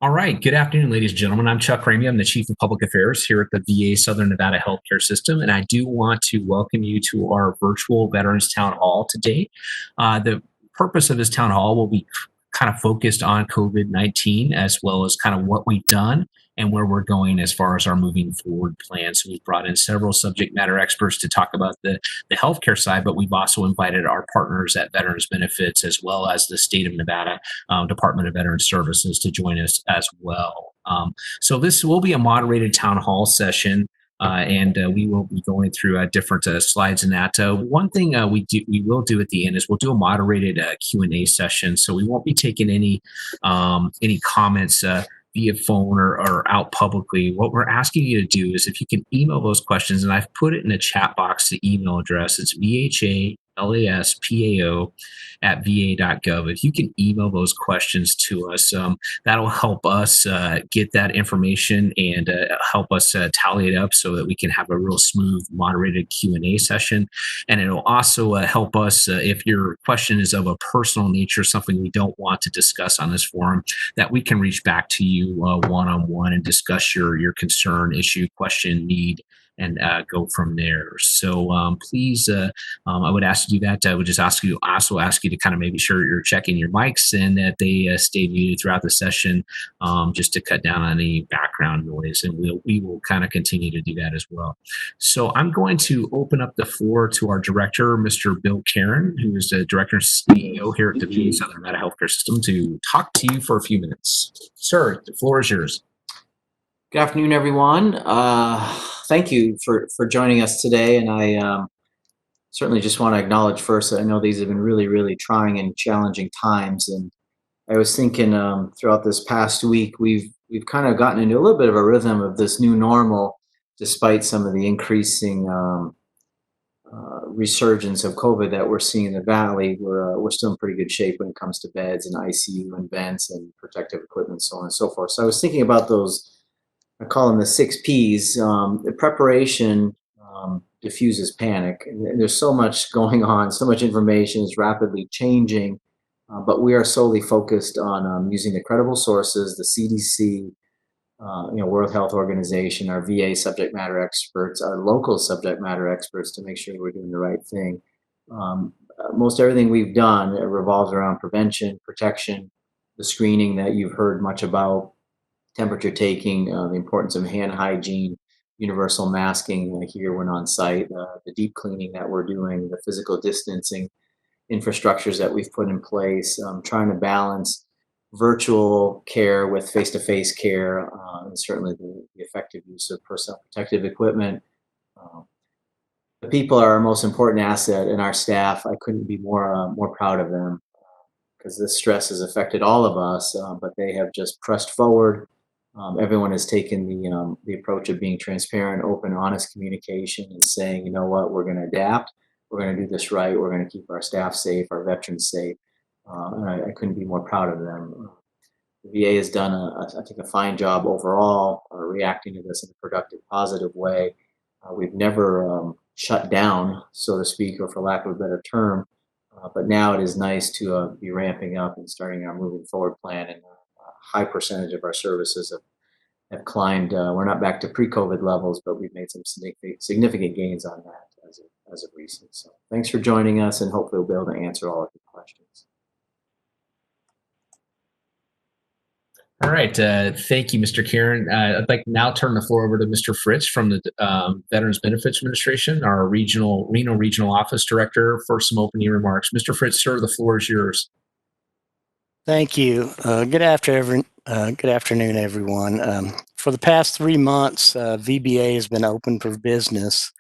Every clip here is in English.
All right. Good afternoon, ladies and gentlemen. I'm Chuck Ramey. I'm the Chief of Public Affairs here at the VA Southern Nevada Healthcare System, and I do want to welcome you to our virtual Veterans Town Hall today. The purpose of this town hall will be kind of focused on COVID-19 as well as kind of what we've done and where we're going as far as our moving forward plan. So we've brought in several subject matter experts to talk about the healthcare side, but we've also invited our partners at Veterans Benefits as well as the state of Nevada Department of Veterans Services to join us as well. So this will be a moderated town hall session. And we will be going through different slides in that. One thing we will do at the end is we'll do a moderated Q&A session. So we won't be taking any comments via phone or out publicly. What we're asking you to do is if you can email those questions, and I've put it in the chat box, the email address. It's vhaLASPAO@va.gov. If you can email those questions to us, that'll help us get that information and help us tally it up so that we can have a real smooth, moderated Q&A session. And it'll also help us if your question is of a personal nature, something we don't want to discuss on this forum, that we can reach back to you one-on-one and discuss your concern, issue, question, need, and go from there. So please, I would ask you to do that. I would just ask you to kind of maybe sure you're checking your mics and that they stay muted throughout the session, just to cut down on any background noise. And we will kind of continue to do that as well. So I'm going to open up the floor to our director, Mr. Bill Karen, who is the director and CEO here at the VA Southern Nevada Healthcare System, to talk to you for a few minutes. Sir, the floor is yours. Good afternoon, everyone. Thank you for joining us today. And I certainly just want to acknowledge first that I know these have been really, really trying and challenging times. And I was thinking throughout this past week, we've kind of gotten into a little bit of a rhythm of this new normal, despite some of the increasing resurgence of COVID that we're seeing in the Valley. We're still in pretty good shape when it comes to beds and ICU and vents and protective equipment, so on and so forth. So I was thinking about those, I call them the 6 Ps. The preparation diffuses panic. And there's so much going on, so much information is rapidly changing, but we are solely focused on using the credible sources, the CDC, World Health Organization, our VA subject matter experts, our local subject matter experts to make sure we're doing the right thing. Most everything we've done revolves around prevention, protection, the screening that you've heard much about, temperature taking, the importance of hand hygiene, universal masking here when on site, the deep cleaning that we're doing, the physical distancing infrastructures that we've put in place, trying to balance virtual care with face-to-face care, and certainly the effective use of personal protective equipment. The people are our most important asset, and our staff, I couldn't be more proud of them because this stress has affected all of us, but they have just pressed forward. Everyone has taken the approach of being transparent, open, honest communication and saying, you know what, we're going to adapt. We're going to do this right. We're going to keep our staff safe, our veterans safe. And I couldn't be more proud of them. The VA has done, I think, a fine job overall reacting to this in a productive, positive way. We've never shut down, so to speak, or for lack of a better term. But now it is nice to be ramping up and starting our moving forward plan. And high percentage of our services have climbed. We're not back to pre-COVID levels, but we've made some significant gains on that as of recent. So thanks for joining us, and hopefully we'll be able to answer all of your questions. All right. Thank you, Mr. Karen. I'd like to now turn the floor over to Mr. Fritz from the Veterans Benefits Administration, our Reno Regional Office Director, for some opening remarks. Mr. Fritz, sir, the floor is yours. Thank you. Good afternoon, everyone. For the past 3 months, VBA has been open for business,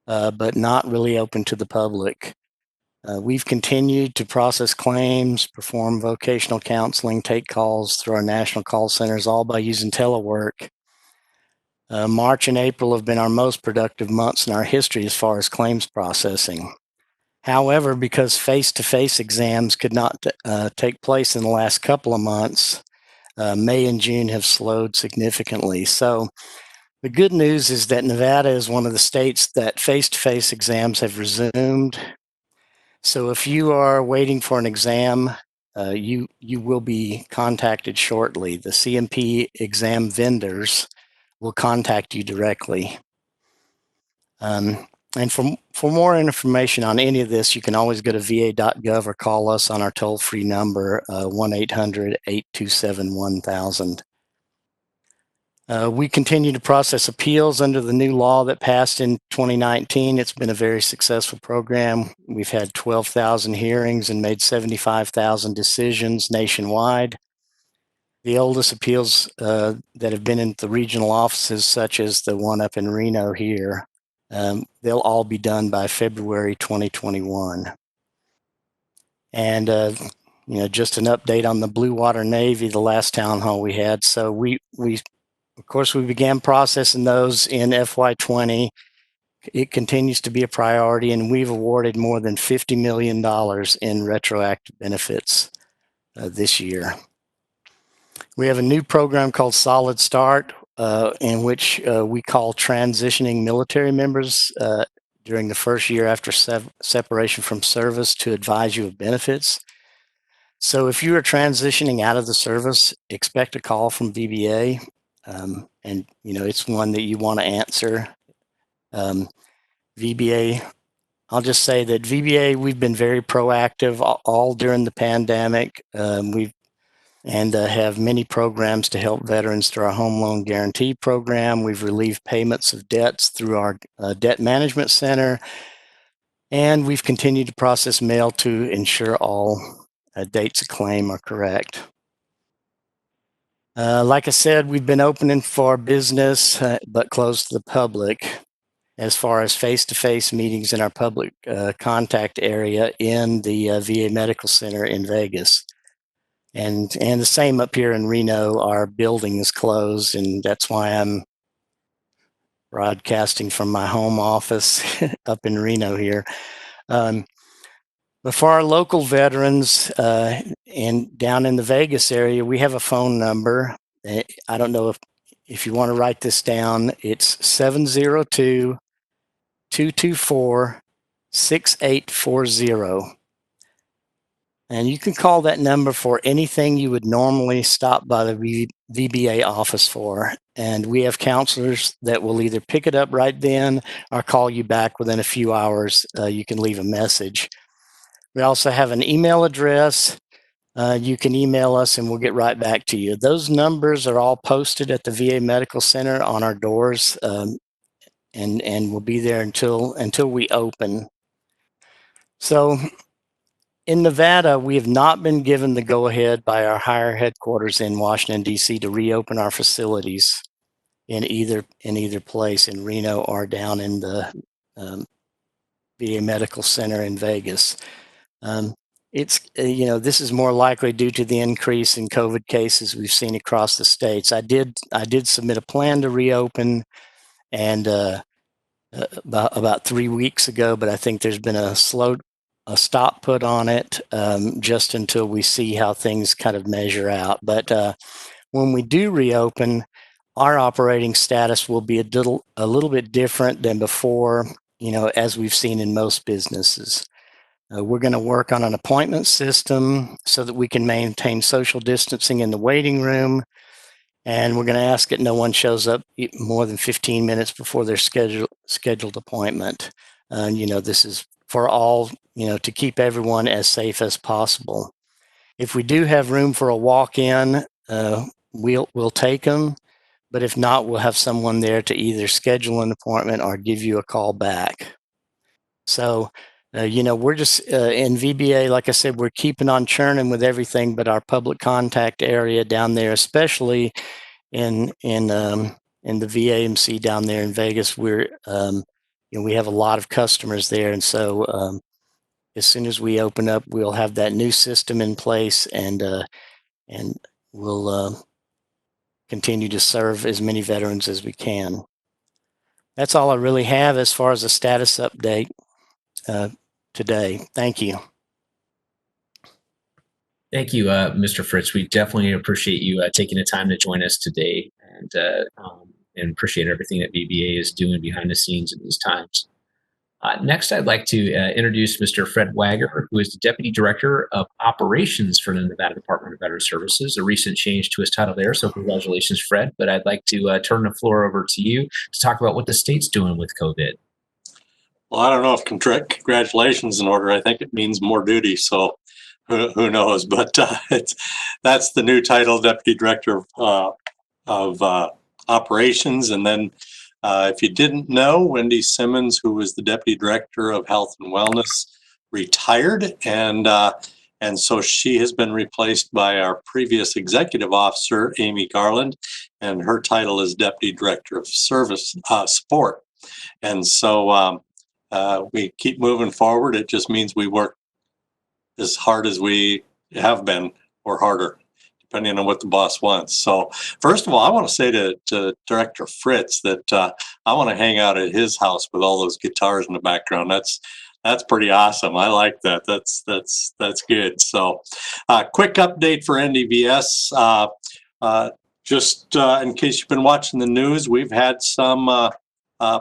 but not really open to the public. We've continued to process claims, perform vocational counseling, take calls through our national call centers, all by using telework. March and April have been our most productive months in our history as far as claims processing. However, because face-to-face exams could not take place in the last couple of months, May and June have slowed significantly. So the good news is that Nevada is one of the states that face-to-face exams have resumed. So if you are waiting for an exam you will be contacted shortly. The CMP exam vendors will contact you directly. And for more information on any of this, you can always go to va.gov or call us on our toll-free number, 1-800-827-1000. We continue to process appeals under the new law that passed in 2019. It's been a very successful program. We've had 12,000 hearings and made 75,000 decisions nationwide. The oldest appeals that have been in the regional offices, such as the one up in Reno here, they'll all be done by February 2021. And just an update on the Blue Water Navy, the last town hall we had. So we of course, we began processing those in FY20. It continues to be a priority, and we've awarded more than $50 million in retroactive benefits this year. We have a new program called Solid Start, in which we call transitioning military members during the first year after separation from service to advise you of benefits. So if you are transitioning out of the service, expect a call from VBA, and it's one that you want to answer. VBA, I'll just say that VBA, we've been very proactive all during the pandemic. Have many programs to help veterans through our home loan guarantee program. We've relieved payments of debts through our debt management center, and we've continued to process mail to ensure all dates of claim are correct. Like I said, we've been opening for business, but closed to the public as far as face-to-face meetings in our public contact area in the VA Medical Center in Vegas. And the same up here in Reno. Our building is closed, and that's why I'm broadcasting from my home office up in Reno here. But for our local veterans and down in the Vegas area, we have a phone number. I don't know if you want to write this down. It's 702-224-6840. And you can call that number for anything you would normally stop by the VBA office for. And we have counselors that will either pick it up right then or call you back within a few hours. You can leave a message. We also have an email address. You can email us and we'll get right back to you. Those numbers are all posted at the VA Medical Center on our doors, and we'll be there until we open. So in Nevada, we have not been given the go-ahead by our higher headquarters in Washington, D.C. to reopen our facilities in either place, in Reno or down in the VA Medical Center in Vegas. This is more likely due to the increase in COVID cases we've seen across the states. I did submit a plan to reopen, and about 3 weeks ago, but I think there's been a stop put on it just until we see how things kind of measure out. But when we do reopen, our operating status will be a little bit different than before, as we've seen in most businesses. We're going to work on an appointment system so that we can maintain social distancing in the waiting room. And we're going to ask that no one shows up more than 15 minutes before their scheduled appointment. This is for all, to keep everyone as safe as possible. If we do have room for a walk-in, we'll take them. But if not, we'll have someone there to either schedule an appointment or give you a call back. So, we're just in VBA, like I said, we're keeping on churning with everything but our public contact area down there, especially in the VAMC down there in Vegas. We're we have a lot of customers there, and so as soon as we open up, we'll have that new system in place, and we'll continue to serve as many veterans as we can. That's all I really have as far as a status update today. Thank you. Thank you, Mr. Fritz. We definitely appreciate you taking the time to join us today, and appreciate everything that VBA is doing behind the scenes in these times. Next, I'd like to introduce Mr. Fred Wagner, who is the Deputy Director of Operations for the Nevada Department of Veteran Services, a recent change to his title there, so congratulations, Fred. But I'd like to turn the floor over to you to talk about what the state's doing with COVID. Well, I don't know if congratulations in order. I think it means more duty, so who knows? But that's the new title, Deputy Director of Operations. And then if you didn't know, Wendy Simmons, who was the Deputy Director of Health and Wellness, retired, and so she has been replaced by our previous executive officer, Amy Garland, and her title is Deputy Director of Service Support. And so we keep moving forward. It just means we work as hard as we have been, or harder, depending on what the boss wants. So first of all, I want to say to Director Fritz that I want to hang out at his house with all those guitars in the background. That's pretty awesome. I like that. That's good. So quick update for NDVS. Just in case you've been watching the news, we've had some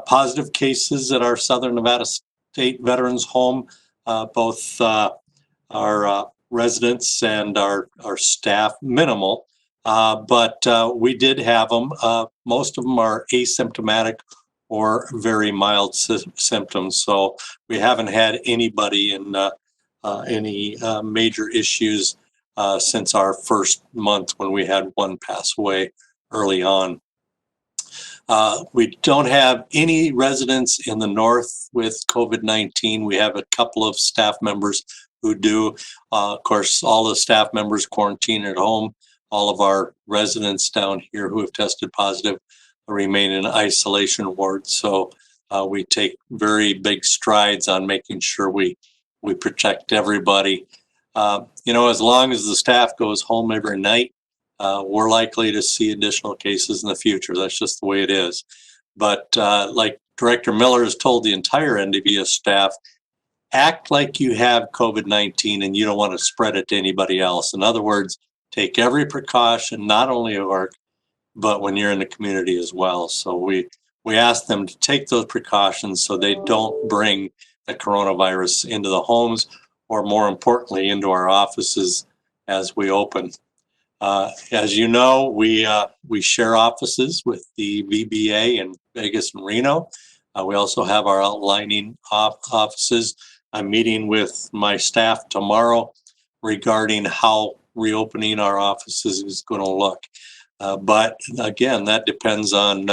positive cases at our Southern Nevada State Veterans Home, both our residents and our staff, minimal, but we did have them. Most of them are asymptomatic or very mild symptoms, so we haven't had anybody in any major issues since our first month when we had one pass away early on. We don't have any residents in the north with COVID-19. We have a couple of staff members who do. Of course, all the staff members quarantine at home. All of our residents down here who have tested positive remain in isolation wards. So we take very big strides on making sure we protect everybody. As long as the staff goes home every night, we're likely to see additional cases in the future. That's just the way it is. But like Director Miller has told the entire NDVS staff, act like you have COVID-19 and you don't want to spread it to anybody else. In other words, take every precaution, not only at work, but when you're in the community as well. So we ask them to take those precautions so they don't bring the coronavirus into the homes, or more importantly, into our offices as we open. As you know, we share offices with the VBA in Vegas and Reno. We also have our outlining offices. I'm meeting with my staff tomorrow regarding how reopening our offices is going to look. But again, that depends on,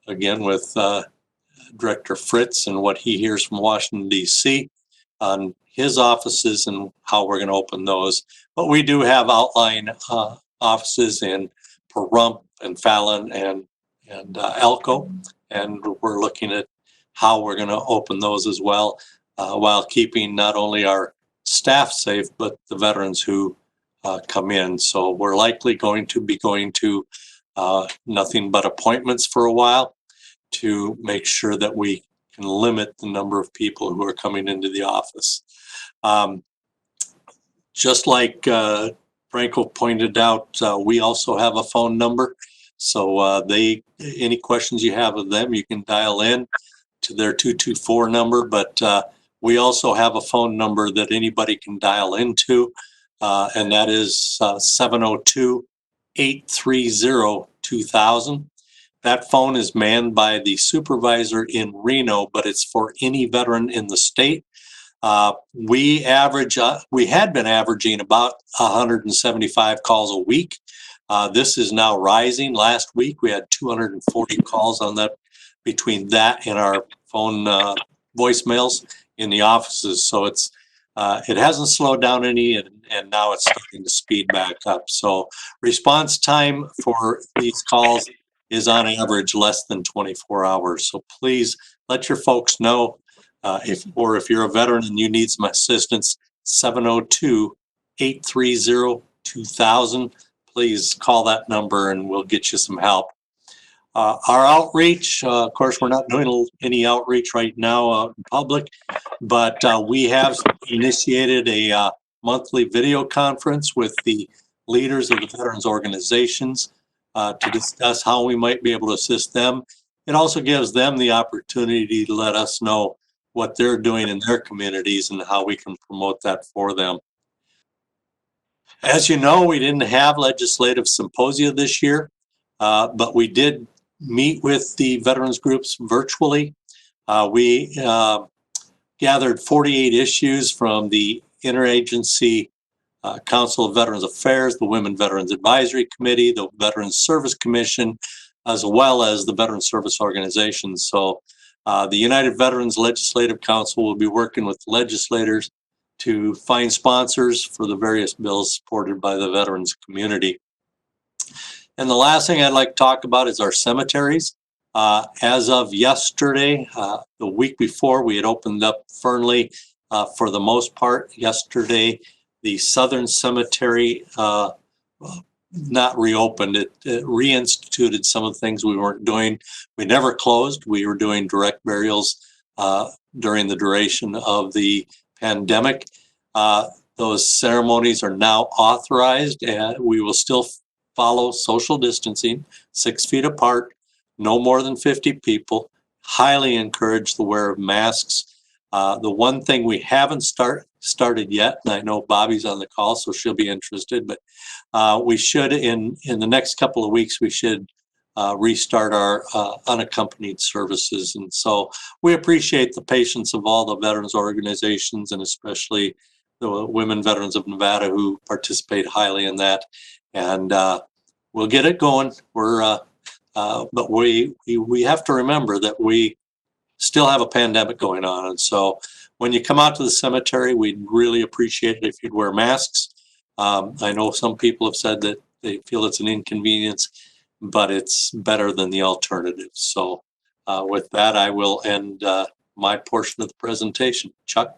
again, with Director Fritz and what he hears from Washington, D.C. on his offices and how we're going to open those. But we do have outline offices in Pahrump and Fallon and Elko, and we're looking at how we're going to open those as well, while keeping not only our staff safe, but the veterans who come in. So we're likely going to be going to nothing but appointments for a while to make sure that we can limit the number of people who are coming into the office. Just like Franco pointed out, we also have a phone number. So any questions you have of them, you can dial in to their 224 number, but we also have a phone number that anybody can dial into, and that is 702-830-2000. That phone is manned by the supervisor in Reno, but it's for any veteran in the state. We had been averaging about 175 calls a week. This is now rising. Last week, we had 240 calls on that, between that and our phone voicemails in the offices. So it hasn't slowed down any, and now it's starting to speed back up. So response time for these calls is on average less than 24 hours. So please let your folks know, if you're a veteran and you need some assistance, 702-830-2000. Please call that number and we'll get you some help. Our outreach, of course, we're not doing any outreach right now out in public, but we have initiated a monthly video conference with the leaders of the veterans organizations to discuss how we might be able to assist them. it also gives them the opportunity to let us know what they're doing in their communities and how we can promote that for them. As you know, we didn't have legislative symposia this year, but we did meet with the veterans groups virtually. We gathered 48 issues from the Interagency Council of Veterans Affairs, the Women Veterans Advisory Committee, the Veterans Service Commission, as well as the Veteran Service Organizations. So the United Veterans Legislative Council will be working with legislators to find sponsors for the various bills supported by the veterans community. And the last thing I'd like to talk about is our cemeteries. As of yesterday, the week before, we had opened up Fernley for the most part. Yesterday, the Southern Cemetery not reopened. It reinstituted some of the things we weren't doing. We never closed. We were doing direct burials during the duration of the pandemic. Those ceremonies are now authorized, and we will still follow social distancing, 6 feet apart, no more than 50 people. Highly encourage the wear of masks. The one thing we haven't started yet, and I know Bobby's on the call, so she'll be interested, but we should, in the next couple of weeks, we should restart our unaccompanied services. And so we appreciate the patience of all the veterans organizations, and especially the Women Veterans of Nevada, who participate highly in that. And we'll get it going. But we have to remember that we still have a pandemic going on. And so when you come out to the cemetery, we'd really appreciate it if you'd wear masks. I know some people have said that they feel it's an inconvenience, but it's better than the alternative. So with that, I will end my portion of the presentation. Chuck?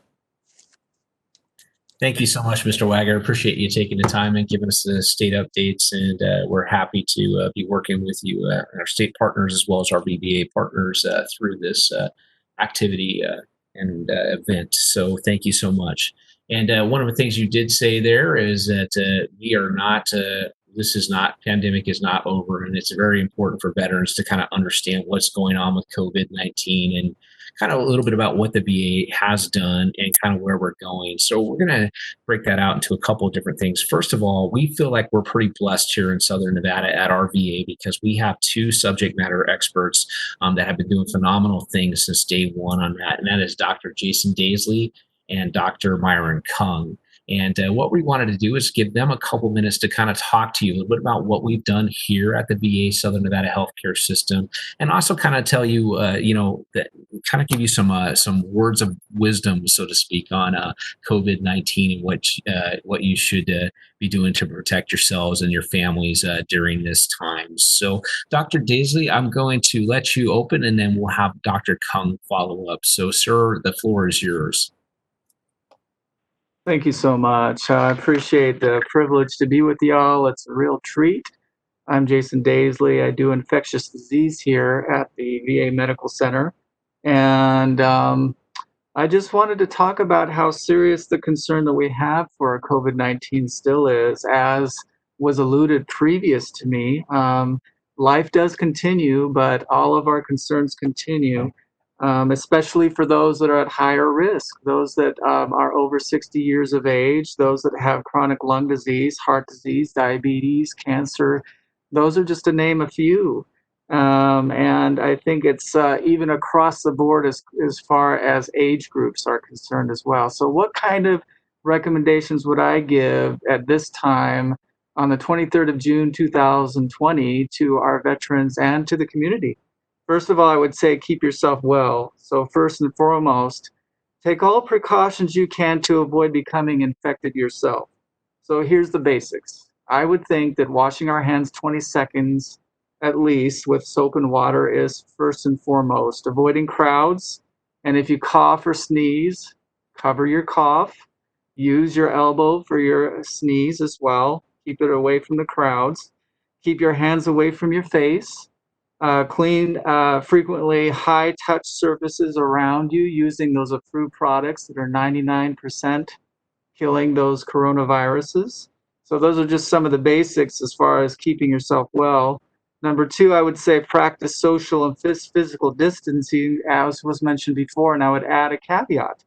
Thank you so much, Mr. Wagner. Appreciate you taking the time and giving us the state updates. And we're happy to be working with you, our state partners, as well as our VBA partners through this activity and event. So thank you so much. And one of the things you did say there is that we are not, pandemic is not over. And it's very important for veterans to kind of understand what's going on with COVID-19 and kind of a little bit about what the VA has done and kind of where we're going. So we're going to break that out into a couple of different things. First of all, we feel like we're pretty blessed here in Southern Nevada at our VA because we have 2 subject matter experts that have been doing phenomenal things since day one on that. And that is Dr. Jason Daisley and Dr. Myron Kung. And what we wanted to do is give them a couple minutes to kind of talk to you a little bit about what we've done here at the VA Southern Nevada Healthcare System, and also kind of tell you, that kind of give you some words of wisdom, so to speak, on COVID-19 and what you should be doing to protect yourselves and your families during this time. So, Dr. Daisley, I'm going to let you open, and then we'll have Dr. Kung follow up. So, sir, the floor is yours. Thank you so much. I appreciate the privilege to be with y'all. It's a real treat. I'm Jason Daisley. I do infectious disease here at the VA Medical Center. And I just wanted to talk about how serious the concern that we have for COVID-19 still is. As was alluded previous to me, life does continue, but all of our concerns continue. Especially for those that are at higher risk, those that are over 60 years of age, those that have chronic lung disease, heart disease, diabetes, cancer. Those are just to name a few. And I think it's even across the board as far as age groups are concerned as well. So what kind of recommendations would I give at this time on the 23rd of June, 2020 to our veterans and to the community? First of all, I would say keep yourself well. So first and foremost, take all precautions you can to avoid becoming infected yourself. So here's the basics. I would think that washing our hands 20 seconds at least with soap and water is first and foremost. Avoiding crowds, and if you cough or sneeze, cover your cough. Use your elbow for your sneeze as well. Keep it away from the crowds. Keep your hands away from your face. Clean frequently high-touch surfaces around you using those approved products that are 99% killing those coronaviruses. So those are just some of the basics as far as keeping yourself well. Number two, I would say practice social and physical distancing, as was mentioned before, and I would add a caveat,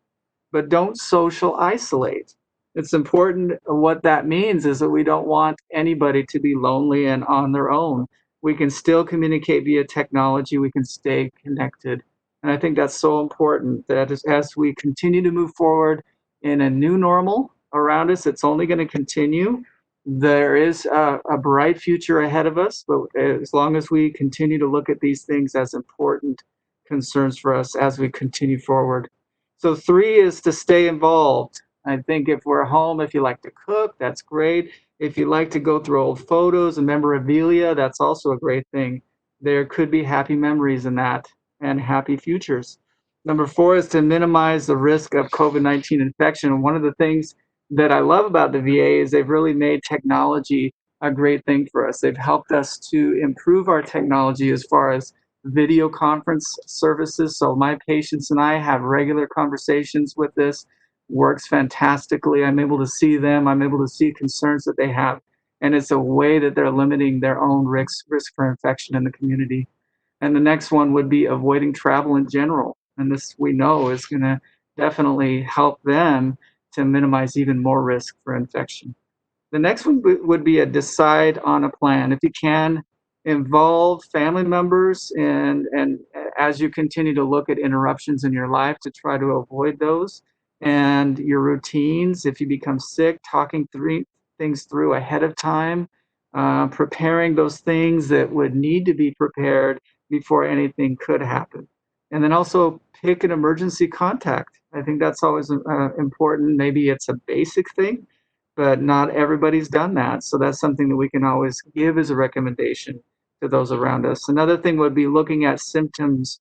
but don't social isolate. It's important. What that means is that we don't want anybody to be lonely and on their own. We can still communicate via technology. We can stay connected. And I think that's so important that as we continue to move forward in a new normal around us, it's only going to continue. There is a bright future ahead of us, but as long as we continue to look at these things as important concerns for us as we continue forward. So three is to stay involved. I think if we're home, if you like to cook, that's great. If you like to go through old photos and memorabilia, that's also a great thing. There could be happy memories in that and happy futures. Number four is to minimize the risk of COVID-19 infection. And one of the things that I love about the VA is they've really made technology a great thing for us. They've helped us to improve our technology as far as video conference services. So my patients and I have regular conversations with this. Works fantastically. I'm able to see them. I'm able to see concerns that they have. And it's a way that they're limiting their own risk for infection in the community. And the next one would be avoiding travel in general. And this we know is going to definitely help them to minimize even more risk for infection. The next one would be a decide on a plan. If you can, involve family members and as you continue to look at interruptions in your life to try to avoid those and your routines. If you become sick, talking things through ahead of time, preparing those things that would need to be prepared before anything could happen. And then also pick an emergency contact. I think that's always important. Maybe it's a basic thing, but not everybody's done that. So that's something that we can always give as a recommendation to those around us. Another thing would be looking at symptoms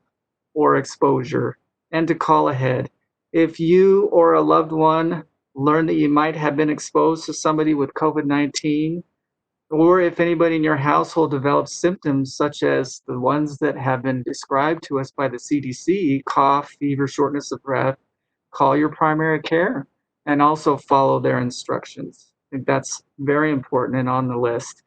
or exposure and to call ahead. If you or a loved one learn that you might have been exposed to somebody with COVID-19, or if anybody in your household develops symptoms such as the ones that have been described to us by the CDC, cough, fever, shortness of breath, call your primary care and also follow their instructions. I think that's very important and on the list.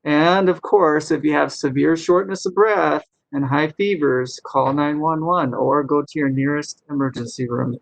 And of course, if you have severe shortness of breath and high fevers, call 911 or go to your nearest emergency room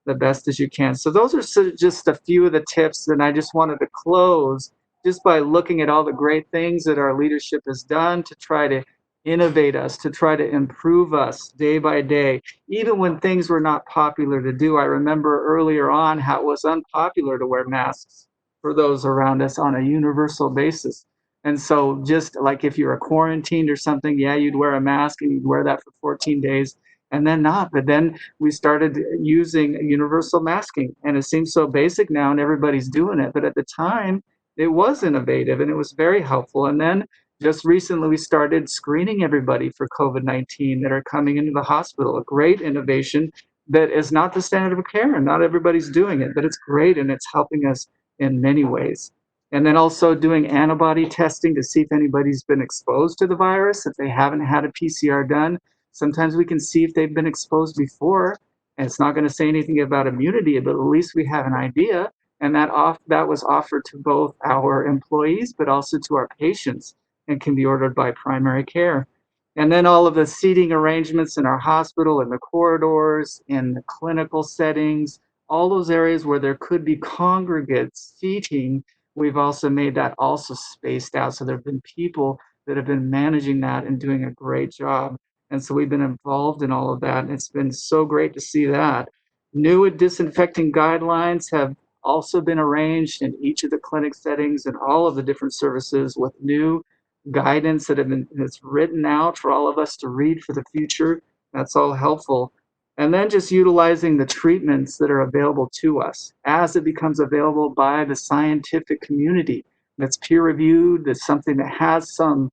the best as you can. So those are just a few of the tips, and I just wanted to close just by looking at all the great things that our leadership has done to try to innovate us, to try to improve us day by day, even when things were not popular to do. I remember earlier on how it was unpopular to wear masks for those around us on a universal basis. And so just like if you were quarantined or something, yeah, you'd wear a mask and you'd wear that for 14 days and then not. But then we started using universal masking, and it seems so basic now and everybody's doing it. But at the time, it was innovative and it was very helpful. And then just recently, we started screening everybody for COVID-19 that are coming into the hospital. A great innovation that is not the standard of care, and not everybody's doing it, but it's great and it's helping us in many ways. And then also doing antibody testing to see if anybody's been exposed to the virus, if they haven't had a PCR done. Sometimes we can see if they've been exposed before, and it's not going to say anything about immunity, but at least we have an idea. And that was offered to both our employees, but also to our patients, and can be ordered by primary care. And then all of the seating arrangements in our hospital, in the corridors, in the clinical settings, all those areas where there could be congregate seating, we've also made that also spaced out. So there have been people that have been managing that and doing a great job. And so we've been involved in all of that, and it's been so great to see that. New disinfecting guidelines have also been arranged in each of the clinic settings and all of the different services with new guidance that's written out for all of us to read for the future. That's all helpful. And then just utilizing the treatments that are available to us as it becomes available by the scientific community that's peer reviewed, that's something that has some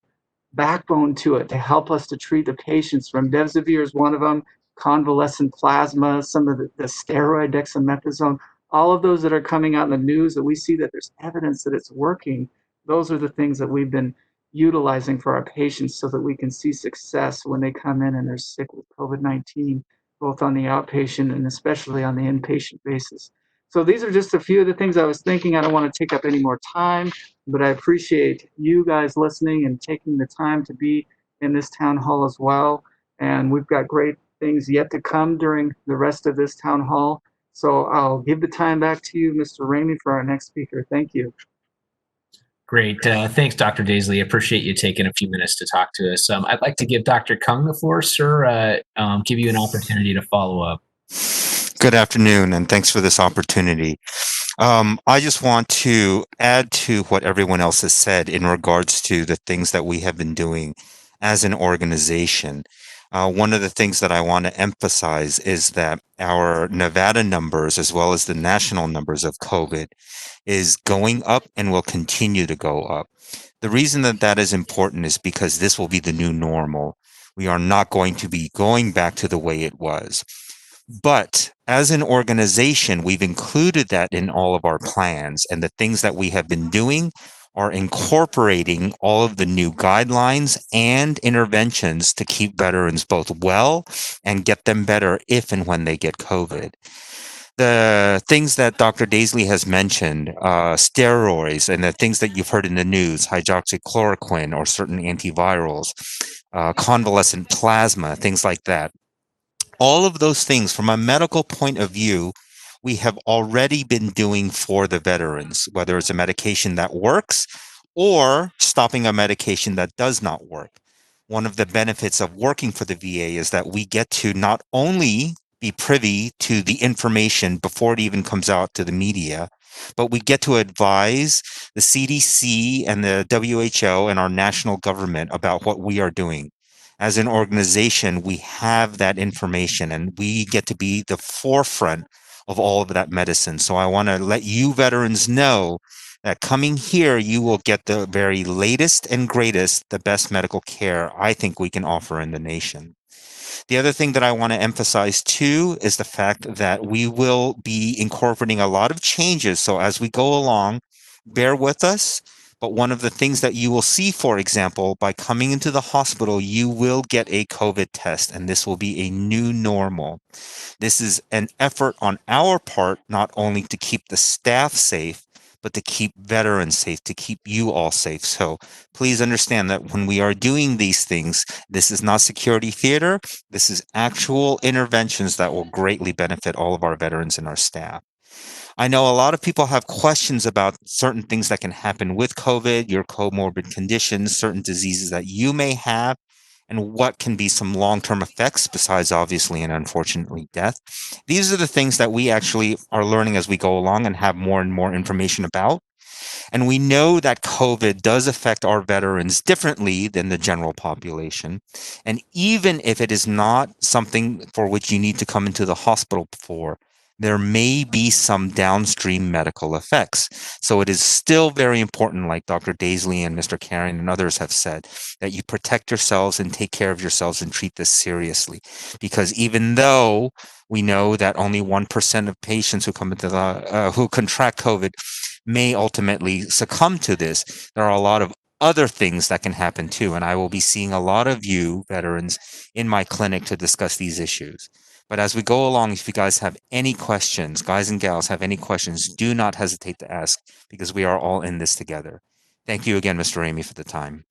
backbone to it to help us to treat the patients. Remdesivir is one of them, convalescent plasma, some of the steroid, dexamethasone, all of those that are coming out in the news that we see that there's evidence that it's working. Those are the things that we've been utilizing for our patients so that we can see success when they come in and they're sick with COVID-19, both on the outpatient and especially on the inpatient basis. So these are just a few of the things I was thinking. I don't want to take up any more time, but I appreciate you guys listening and taking the time to be in this town hall as well. And we've got great things yet to come during the rest of this town hall. So I'll give the time back to you, Mr. Ramey, for our next speaker. Thank you. Great. Thanks, Dr. Daisley. Appreciate you taking a few minutes to talk to us. I'd like to give Dr. Kung the floor, sir, give you an opportunity to follow up. Good afternoon, and thanks for this opportunity. I just want to add to what everyone else has said in regards to the things that we have been doing as an organization. One of the things that I want to emphasize is that our Nevada numbers, as well as the national numbers of COVID, is going up and will continue to go up. The reason that that is important is because this will be the new normal. We are not going to be going back to the way it was. But as an organization, we've included that in all of our plans, and the things that we have been doing are incorporating all of the new guidelines and interventions to keep veterans both well and get them better if and when they get COVID. The things that Dr. Daisley has mentioned, steroids, and the things that you've heard in the news, hydroxychloroquine or certain antivirals, convalescent plasma, things like that. All of those things, from a medical point of view, we have already been doing for the veterans, whether it's a medication that works or stopping a medication that does not work. One of the benefits of working for the VA is that we get to not only be privy to the information before it even comes out to the media, but we get to advise the CDC and the WHO and our national government about what we are doing. As an organization, we have that information and we get to be the forefront of all of that medicine. So I want to let you veterans know that coming here, you will get the very latest and greatest, the best medical care I think we can offer in the nation. The other thing that I want to emphasize too is the fact that we will be incorporating a lot of changes. So as we go along, bear with us. But one of the things that you will see, for example, by coming into the hospital, you will get a COVID test, and this will be a new normal. This is an effort on our part, not only to keep the staff safe, but to keep veterans safe, to keep you all safe. So please understand that when we are doing these things, this is not security theater. This is actual interventions that will greatly benefit all of our veterans and our staff. I know a lot of people have questions about certain things that can happen with COVID, your comorbid conditions, certain diseases that you may have, and what can be some long-term effects besides obviously and unfortunately death. These are the things that we actually are learning as we go along and have more and more information about. And we know that COVID does affect our veterans differently than the general population. And even if it is not something for which you need to come into the hospital for, there may be some downstream medical effects. So it is still very important, like Dr. Daisley and Mr. Karen and others have said, that you protect yourselves and take care of yourselves and treat this seriously. Because even though we know that only 1% of patients who come into the who contract COVID may ultimately succumb to this, there are a lot of other things that can happen too. And I will be seeing a lot of you veterans in my clinic to discuss these issues. But as we go along, if you guys have any questions, guys and gals have any questions, do not hesitate to ask, because we are all in this together. Thank you again, Mr. Ramey, for the time.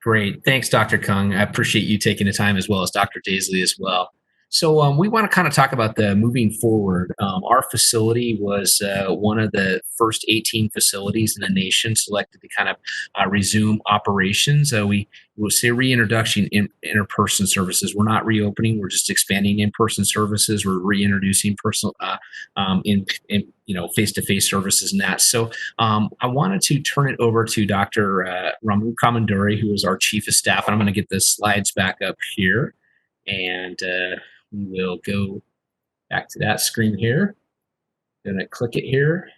Great. Thanks, Dr. Kung. I appreciate you taking the time, as well as Dr. Daisley as well. So we want to kind of talk about the moving forward. Our facility was one of the first 18 facilities in the nation selected to kind of resume operations. We will say reintroduction in in-person services. We're not reopening. We're just expanding in-person services. We're reintroducing personal in face-to-face services and that. So I wanted to turn it over to Dr. Ramu Kamanduri, who is our chief of staff. And I'm going to get the slides back up here. And we will go back to that screen here. I'm going to click it here.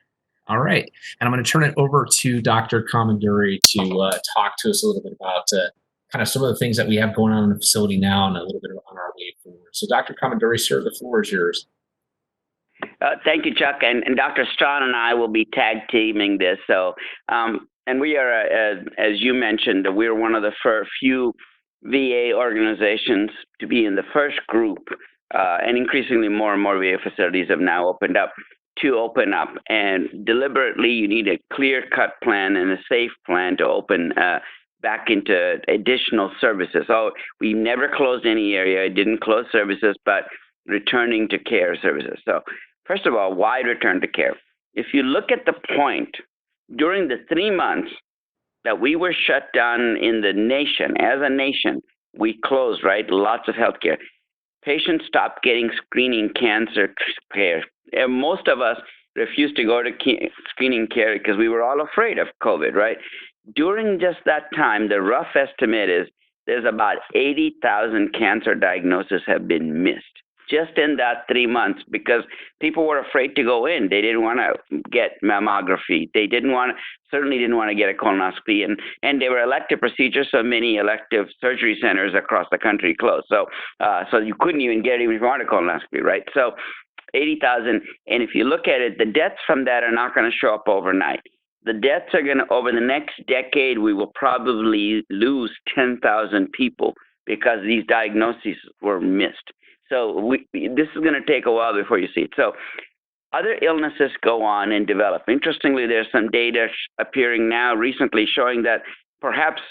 All right. And I'm going to turn it over to Dr. Kamanduri to talk to us a little bit about kind of some of the things that we have going on in the facility now and a little bit on our way forward. So Dr. Kamanduri, sir, the floor is yours. Thank you, Chuck. And Dr. Strawn and I will be tag teaming this. So, and we are, as you mentioned, we're one of the few VA organizations to be in the first group and increasingly more and more VA facilities have now opened up to open up. And deliberately, you need a clear-cut plan and a safe plan to open back into additional services. So we never closed any area, didn't close services, but returning to care services. So first of all, why return to care? If you look at the point, during the 3 months that we were shut down in the nation, as a nation, we closed, right? Lots of healthcare. Patients stopped getting screening cancer care. And most of us refused to go to screening care because we were all afraid of COVID, right? During just that time, the rough estimate is there's about 80,000 cancer diagnoses have been missed just in that 3 months because people were afraid to go in. They didn't want to get mammography. They certainly didn't want to get a colonoscopy. And they were elective procedures, so many elective surgery centers across the country closed. So you couldn't even get it even if you wanted a colonoscopy, right? So 80,000. And if you look at it, the deaths from that are not going to show up overnight. The deaths are going to, over the next decade, we will probably lose 10,000 people because these diagnoses were missed. So this is going to take a while before you see it. So other illnesses go on and develop. Interestingly, there's some data appearing now recently showing that perhaps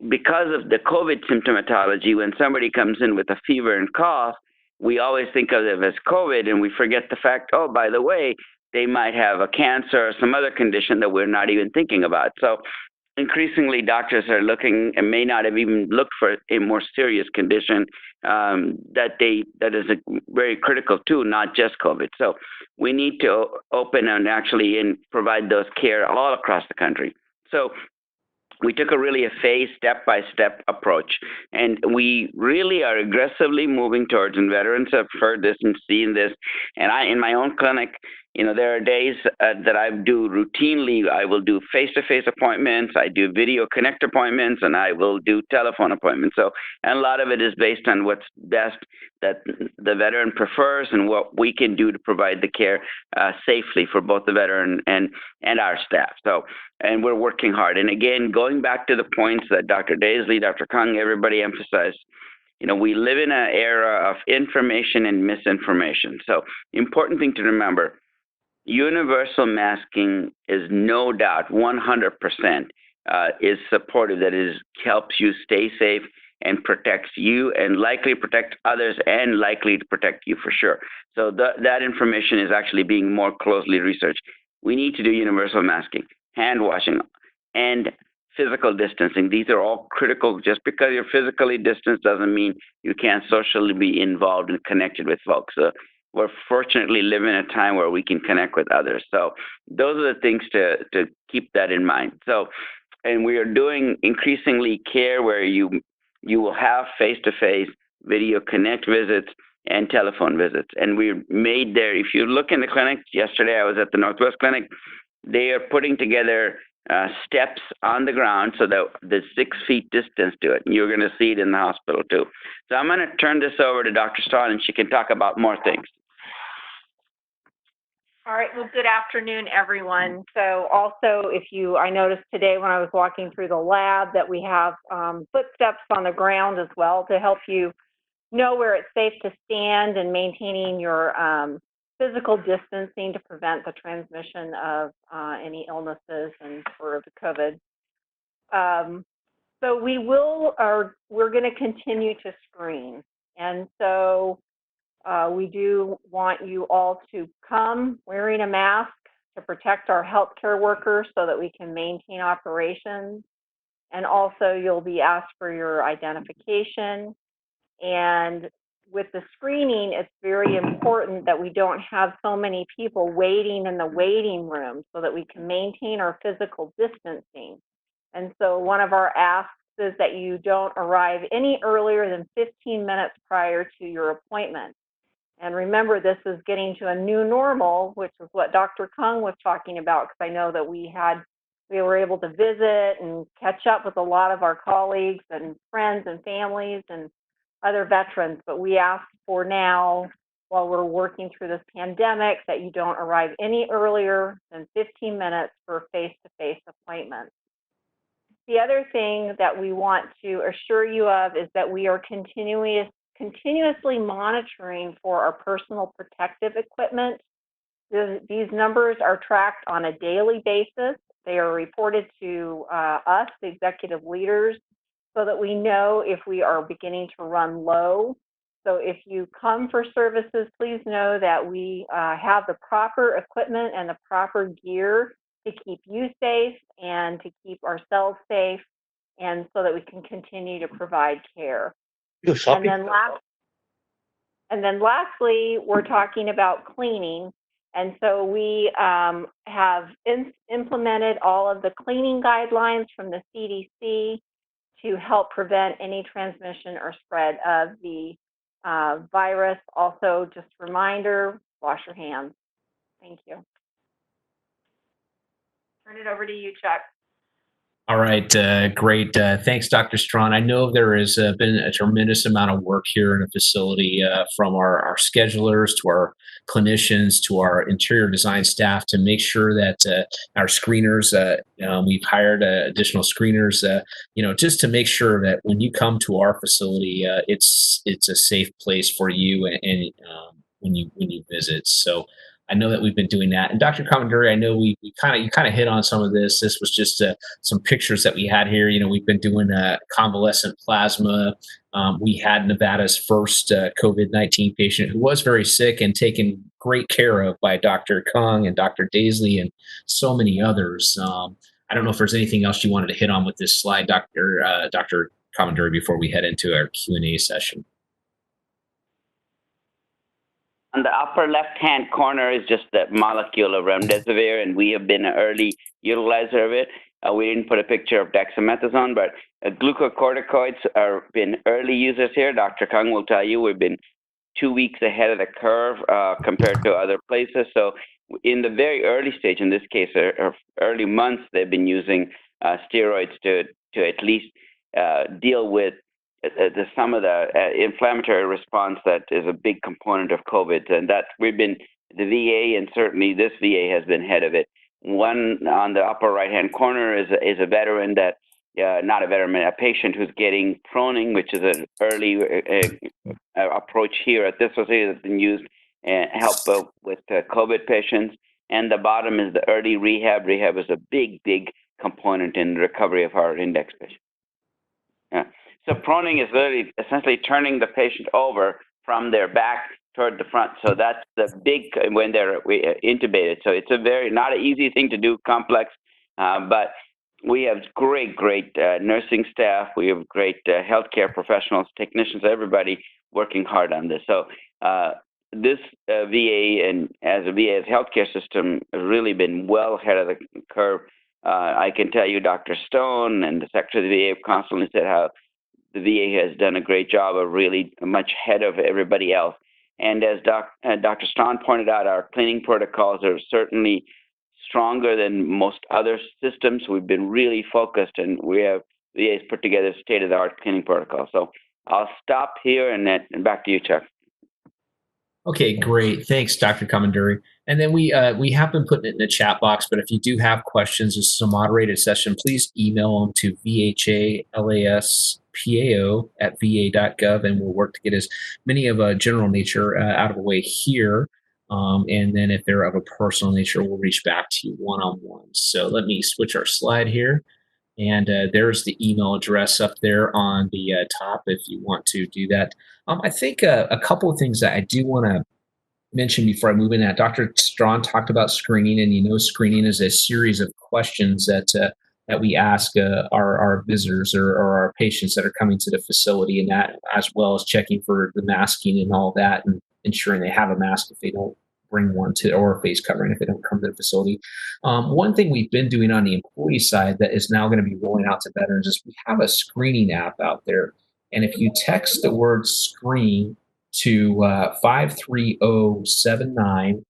because of the COVID symptomatology, when somebody comes in with a fever and cough, we always think of it as COVID and we forget the fact, oh, by the way, they might have a cancer or some other condition that we're not even thinking about. So increasingly, doctors are looking and may not have even looked for a more serious condition that is very critical too, not just COVID. So we need to open and actually provide those care all across the country. So we took a phased step-by-step approach, and we really are aggressively moving towards, and veterans have heard this and seen this, and in my own clinic, there are days that I do routinely. I will do face-to-face appointments, I do video connect appointments, and I will do telephone appointments. So, and a lot of it is based on what's best that the veteran prefers and what we can do to provide the care safely for both the veteran and our staff. So, and we're working hard. And again, going back to the points that Dr. Daisley, Dr. Kung, everybody emphasized, we live in an era of information and misinformation. So, important thing to remember, universal masking is no doubt 100% is supportive, that it helps you stay safe and protects you and likely protect others and likely to protect you for sure. So that information is actually being more closely researched. We need to do universal masking, hand washing, and physical distancing. These are all critical. Just because you're physically distanced doesn't mean you can't socially be involved and connected with folks. So we're fortunately living in a time where we can connect with others. So those are the things to keep that in mind. So, and we are doing increasingly care where you will have face-to-face video connect visits and telephone visits. And we made there, if you look in the clinic, yesterday I was at the Northwest Clinic, they are putting together steps on the ground so that the 6 feet distance to it. And you're going to see it in the hospital too. So I'm going to turn this over to Dr. Strawn and she can talk about more things. All right, well, good afternoon, everyone. So also, I noticed today when I was walking through the lab that we have footsteps on the ground as well to help you know where it's safe to stand and maintaining your physical distancing to prevent the transmission of any illnesses and for the COVID. So we're going to continue to screen. And so we do want you all to come wearing a mask to protect our healthcare workers so that we can maintain operations. And also you'll be asked for your identification. And with the screening, it's very important that we don't have so many people waiting in the waiting room so that we can maintain our physical distancing. And so one of our asks is that you don't arrive any earlier than 15 minutes prior to your appointment. And remember, this is getting to a new normal, which is what Dr. Kung was talking about, because I know that we were able to visit and catch up with a lot of our colleagues and friends and families and other veterans. But we ask for now, while we're working through this pandemic, that you don't arrive any earlier than 15 minutes for face-to-face appointments. The other thing that we want to assure you of is that we are continuing continuously monitoring for our personal protective equipment. These numbers are tracked on a daily basis. They are reported to us, the executive leaders, so that we know if we are beginning to run low. So if you come for services, please know that we have the proper equipment and the proper gear to keep you safe and to keep ourselves safe, and so that we can continue to provide care. And then lastly, we're talking about cleaning. And so we have implemented all of the cleaning guidelines from the CDC to help prevent any transmission or spread of the virus. Also, just a reminder, wash your hands. Thank you. Turn it over to you, Chuck. All right, great. Thanks, Dr. Strawn. I know there has been a tremendous amount of work here in the facility from our schedulers to our clinicians to our interior design staff to make sure that our screeners, we've hired additional screeners, just to make sure that when you come to our facility, it's a safe place for you and when you visit. So I know that we've been doing that. And Dr. Comanduri, I know you kind of hit on some of this. This was just some pictures that we had here. We've been doing convalescent plasma. We had Nevada's first COVID-19 patient who was very sick and taken great care of by Dr. Kung and Dr. Daisley and so many others. I don't know if there's anything else you wanted to hit on with this slide, Dr. Comanduri, before we head into our Q&A session. On the upper left-hand corner is just the molecule of remdesivir, and we have been an early utilizer of it. We didn't put a picture of dexamethasone, but glucocorticoids are been early users here. Dr. Kung will tell you we've been 2 weeks ahead of the curve compared to other places. So in the very early stage, in this case, early months, they've been using steroids to at least deal with some of the inflammatory response that is a big component of COVID, and that the VA, and certainly this VA has been ahead of it. One on the upper right-hand corner is a veteran that, not a veteran, a patient who's getting proning, which is an early approach here at this facility that's been used and help with COVID patients. And the bottom is the early rehab. Rehab is a big component in the recovery of our index patients. Yeah. So proning is literally essentially turning the patient over from their back toward the front. So that's the big when they're intubated. So it's a not an easy thing to do, complex, but we have great nursing staff. We have great healthcare professionals, technicians, everybody working hard on this. So this VA and as a VA's healthcare system has really been well ahead of the curve. I can tell you Dr. Stone and the Secretary of the VA have constantly said how the VA has done a great job of really much ahead of everybody else. And as Dr. Strawn pointed out, our cleaning protocols are certainly stronger than most other systems. We've been really focused, and VA's put together state-of-the-art cleaning protocol. So I'll stop here and back to you, Chuck. Okay, great. Thanks, Dr. Comanduri. And then we have been putting it in the chat box, but if you do have questions, this is a moderated session. Please email them to vhalaspao@va.gov, and we'll work to get as many of a general nature out of the way here. And then if they're of a personal nature, we'll reach back to you one-on-one. So let me switch our slide here. And there's the email address up there on the top if you want to do that. I think a couple of things that I do want to mention before I move in. That Dr. Strawn talked about screening, and screening is a series of questions that we ask our visitors or our patients that are coming to the facility, and that as well as checking for the masking and all that, and ensuring they have a mask if they don't bring one to, or a face covering if they don't come to the facility. One thing we've been doing on the employee side that is now going to be rolling out to veterans is we have a screening app out there. And if you text the word screen to 53079,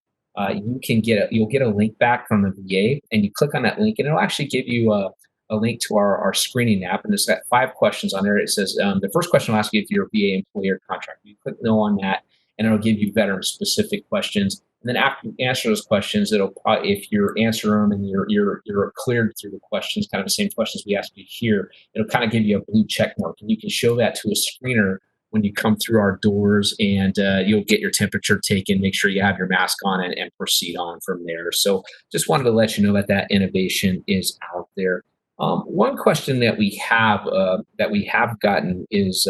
you'll get a link back from the VA, and you click on that link, and it'll actually give you a link to our screening app, and it's got 5 questions on there. It says the first question will ask you if you're a VA employee or contractor. You click no on that, and it'll give you veteran-specific questions. And then after you answer those questions, if you answer them and you're cleared through the questions, kind of the same questions we asked you here, it'll kind of give you a blue check mark, and you can show that to a screener when you come through our doors, and you'll get your temperature taken. Make sure you have your mask on and proceed on from there. So just wanted to let you know that innovation is out there. One question that we have gotten is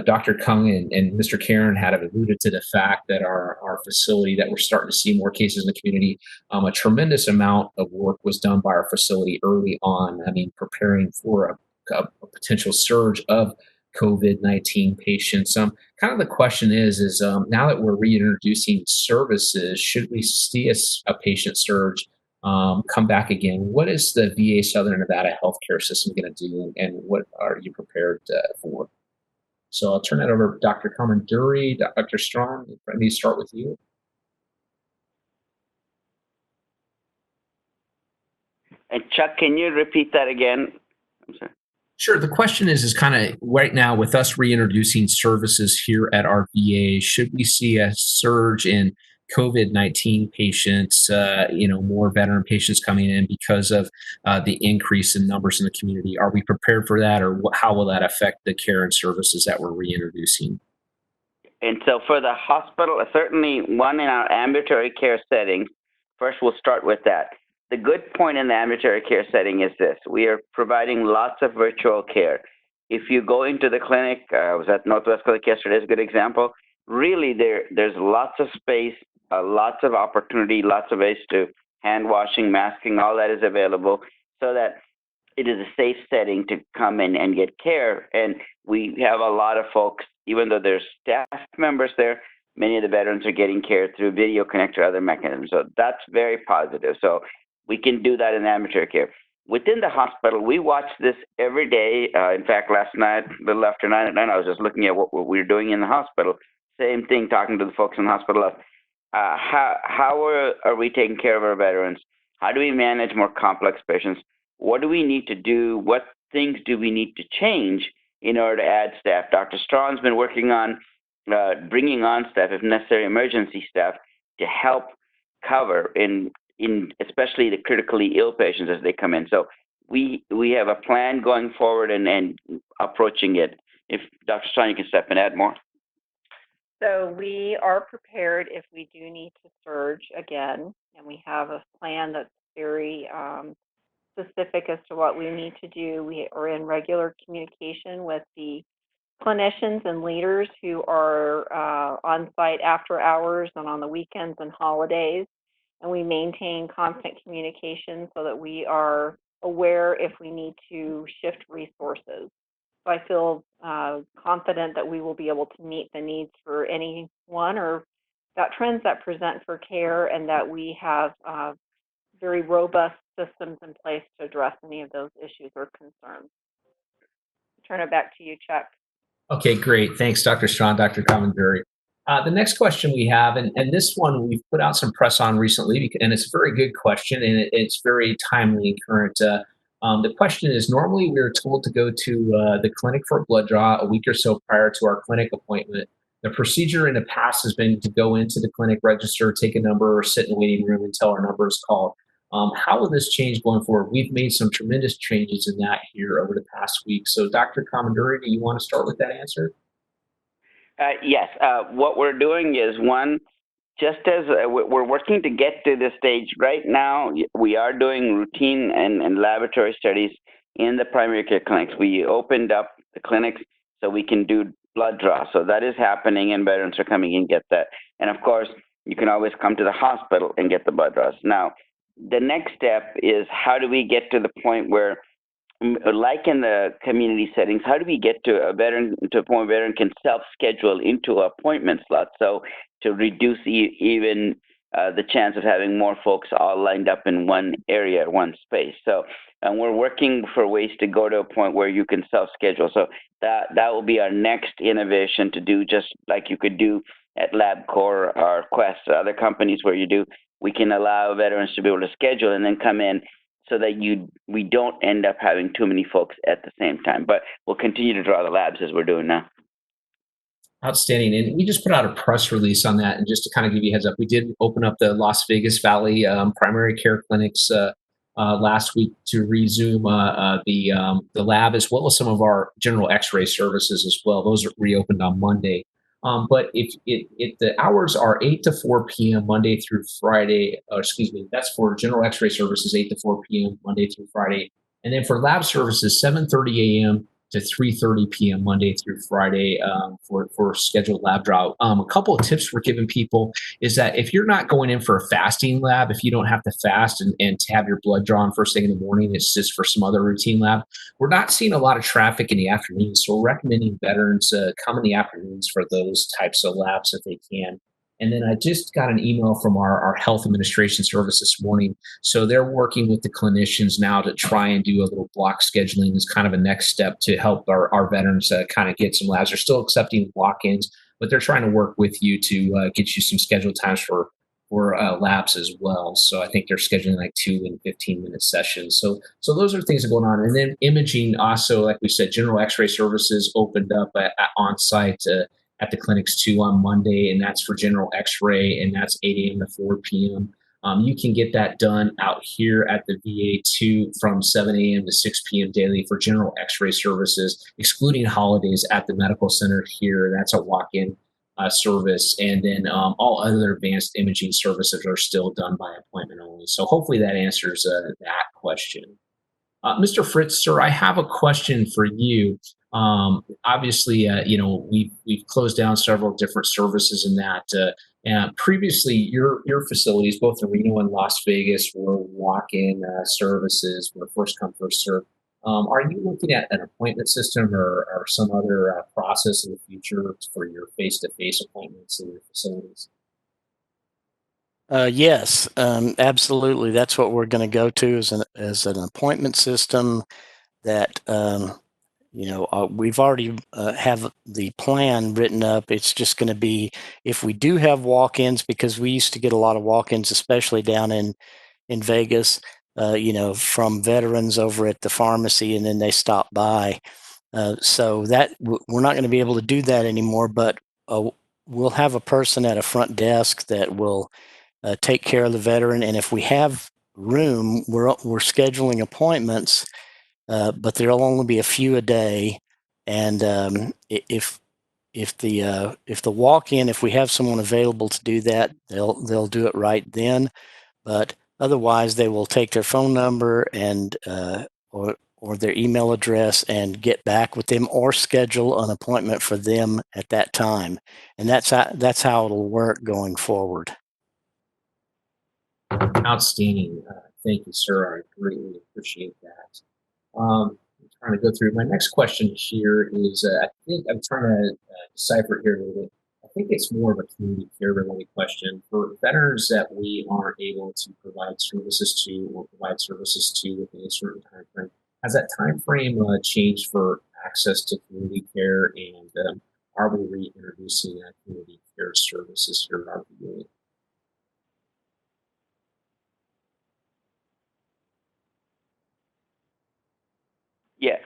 Dr. Kung and Mr. Karen had alluded to the fact that our facility, that we're starting to see more cases in the community. A tremendous amount of work was done by our facility early on. I mean, preparing for a potential surge of COVID-19 patients. Kind of the question is now that we're reintroducing services, should we see a patient surge come back again? What is the VA Southern Nevada healthcare system going to do, and what are you prepared for? So I'll turn that over to Dr. Kamanduri. Dr. Strong, let me start with you. And Chuck, can you repeat that again? I'm sorry. Sure. The question is kind of right now, with us reintroducing services here at our VA, should we see a surge in COVID-19 patients, more veteran patients coming in because of the increase in numbers in the community? Are we prepared for that, or how will that affect the care and services that we're reintroducing? And so for the hospital, certainly one in our ambulatory care setting, first we'll start with that. The good point in the ambulatory care setting is this: we are providing lots of virtual care. If you go into the clinic, I was at Northwest Clinic yesterday, is a good example. Really, there's lots of space, lots of opportunity, lots of ways to hand washing, masking, all that is available, so that it is a safe setting to come in and get care. And we have a lot of folks, even though there's staff members there, many of the veterans are getting care through video connect or other mechanisms. So that's very positive. So we can do that in ambulatory care. Within the hospital, we watch this every day. In fact, last night, a little after 9 at night, I was just looking at what we were doing in the hospital. Same thing, talking to the folks in the hospital. How are we taking care of our veterans? How do we manage more complex patients? What do we need to do? What things do we need to change in order to add staff? Dr. Strawn's been working on bringing on staff, if necessary, emergency staff, to help cover in especially the critically ill patients as they come in. So we have a plan going forward and approaching it. If Dr. Strawn, you can step and add more. So we are prepared if we do need to surge again, and we have a plan that's very specific as to what we need to do. We are in regular communication with the clinicians and leaders who are on site after hours and on the weekends and holidays, and we maintain constant communication so that we are aware if we need to shift resources. So I feel confident that we will be able to meet the needs for anyone or veterans that present for care, and that we have very robust systems in place to address any of those issues or concerns. Turn it back to you, Chuck. Okay, great. Thanks, Dr. Strong, Dr. Kamanduri. The next question we have, and this one we've put out some press on recently, and it's a very good question, and it's very timely and current. The question is, normally we're told to go to the clinic for a blood draw a week or so prior to our clinic appointment. The procedure in the past has been to go into the clinic, register, take a number, or sit in the waiting room until our number is called. How will this change going forward? We've made some tremendous changes in that here over the past week. So Dr. Kamanduri, do you want to start with that answer? Yes. What we're doing is, one, just as we're working to get to this stage right now, we are doing routine and laboratory studies in the primary care clinics. We opened up the clinics so we can do blood draw. So that is happening, and veterans are coming in and get that. And of course, you can always come to the hospital and get the blood draws. Now, the next step is, how do we get to the point where, like in the community settings, how do we get to a point where a veteran can self-schedule into an appointment slot, so to reduce even the chance of having more folks all lined up in one area, one space. So, and we're working for ways to go to a point where you can self-schedule. So that will be our next innovation, to do just like you could do at LabCorp or Quest, other companies where we can allow veterans to be able to schedule and then come in, so that we don't end up having too many folks at the same time. But we'll continue to draw the labs as we're doing now. Outstanding. And we just put out a press release on that. And just to kind of give you a heads up, we did open up the Las Vegas Valley primary care clinics last week to resume the lab as well as some of our general X-ray services as well. Those are reopened on Monday. But if the hours are 8 to 4 p.m. Monday through Friday, excuse me, that's for general X-ray services, 8 to 4 p.m. Monday through Friday, and then for lab services, 7:30 a.m. to 3:30 p.m. Monday through Friday for scheduled lab draw. A couple of tips we're giving people is that if you're not going in for a fasting lab, if you don't have to fast and to have your blood drawn first thing in the morning, it's just for some other routine lab. We're not seeing a lot of traffic in the afternoons, so we're recommending veterans come in the afternoons for those types of labs if they can. And then I just got an email from our health administration service this morning. So they're working with the clinicians now to try and do a little block scheduling as kind of a next step to help our veterans kind of get some labs. They're still accepting walk-ins, but they're trying to work with you to get you some scheduled times for labs as well. So I think they're scheduling like 2 and 15-minute sessions. So those are things that are going on. And then imaging also, like we said, general X-ray services opened up on site at the clinics too on Monday, and that's for general X-ray, and that's 8 a.m. to 4 p.m. You can get that done out here at the VA too from 7 a.m. to 6 p.m. daily for general X-ray services, excluding holidays at the medical center here. That's a walk-in service, and then all other advanced imaging services are still done by appointment only. So hopefully that answers that question. Mr. Fritz, sir, I have a question for you. Obviously, we've closed down several different services in that. And previously, your facilities, both in Reno and Las Vegas, were walk-in services, were first come first serve. Are you looking at an appointment system or some other process in the future for your face-to-face appointments in your facilities? Yes, absolutely. That's what we're going to go to as an appointment system that we've already have the plan written up. It's just going to be if we do have walk-ins, because we used to get a lot of walk-ins, especially down in Vegas, from veterans over at the pharmacy, and then they stop by. So that we're not going to be able to do that anymore, but we'll have a person at a front desk that will take care of the veteran. And if we have room, we're scheduling appointments, but there'll only be a few a day. And if the walk-in, if we have someone available to do that, they'll do it right then. But otherwise, they will take their phone number and or their email address and get back with them or schedule an appointment for them at that time. And that's how it'll work going forward. Outstanding. Thank you, sir. I greatly appreciate that. I'm trying to go through. My next question here is I think I'm trying to decipher it here a little bit. I think it's more of a community care related question. For veterans that we aren't able to provide services to or provide services to within a certain time frame, has that time frame changed for access to community care, and are we reintroducing community care services here at our VA? Yes.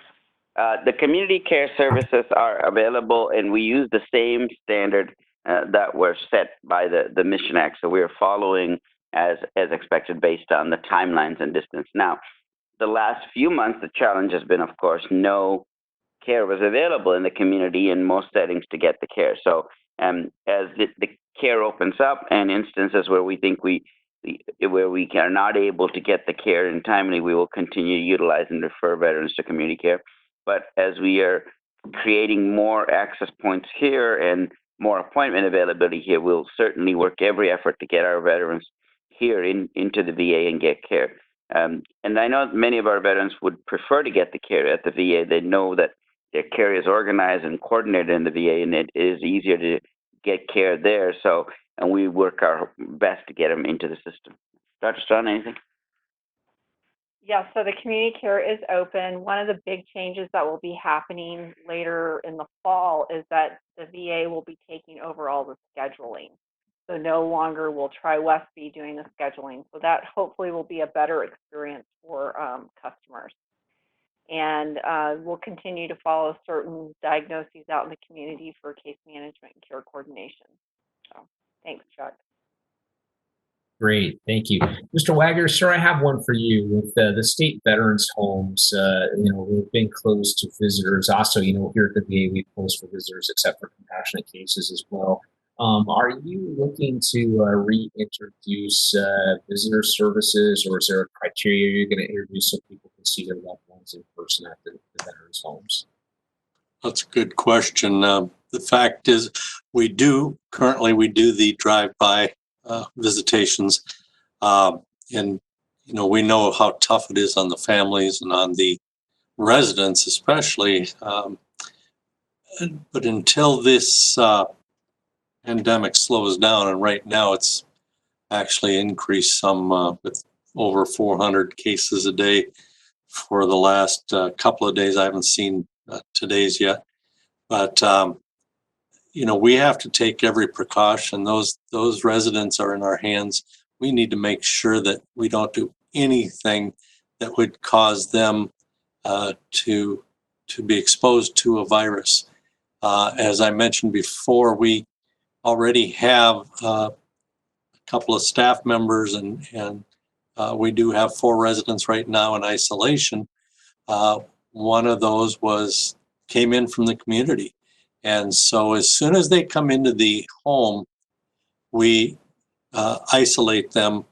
The community care services are available, and we use the same standard that were set by the Mission Act. So we are following as expected based on the timelines and distance. Now, the last few months, the challenge has been, of course, no care was available in the community in most settings to get the care. So as the care opens up and instances where we think where we are not able to get the care in timely, we will continue to utilize and refer veterans to community care. But as we are creating more access points here and more appointment availability here, we'll certainly work every effort to get our veterans here into the VA and get care. And I know many of our veterans would prefer to get the care at the VA. They know that their care is organized and coordinated in the VA, and it is easier to get care there. So, and we work our best to get them into the system. Dr. Strachan, anything? Yeah, so the community care is open. One of the big changes that will be happening later in the fall is that the VA will be taking over all the scheduling. So no longer will TriWest be doing the scheduling. So that hopefully will be a better experience for customers. And we'll continue to follow certain diagnoses out in the community for case management and care coordination. So thanks, Chuck. Great, thank you, Mr. Wagner. Sir, I have one for you. With the state veterans homes, we've been closed to visitors. Also, here at the VA, we close for visitors except for compassionate cases as well. Are you looking to reintroduce visitor services, or is there a criteria you're going to introduce so people can see their loved ones in person at the veterans homes? That's a good question. The fact is, we do the drive-by visitations, and we know how tough it is on the families and on the residents, especially. But until this pandemic slows down, and right now it's actually increased some with over 400 cases a day for the last couple of days. I haven't seen today's yet, but we have to take every precaution. Those residents are in our hands. We need to make sure that we don't do anything that would cause them to be exposed to a virus. As I mentioned before, we already have a couple of staff members, and we do have 4 residents right now in isolation. One of those came in from the community. And so as soon as they come into the home, we isolate them,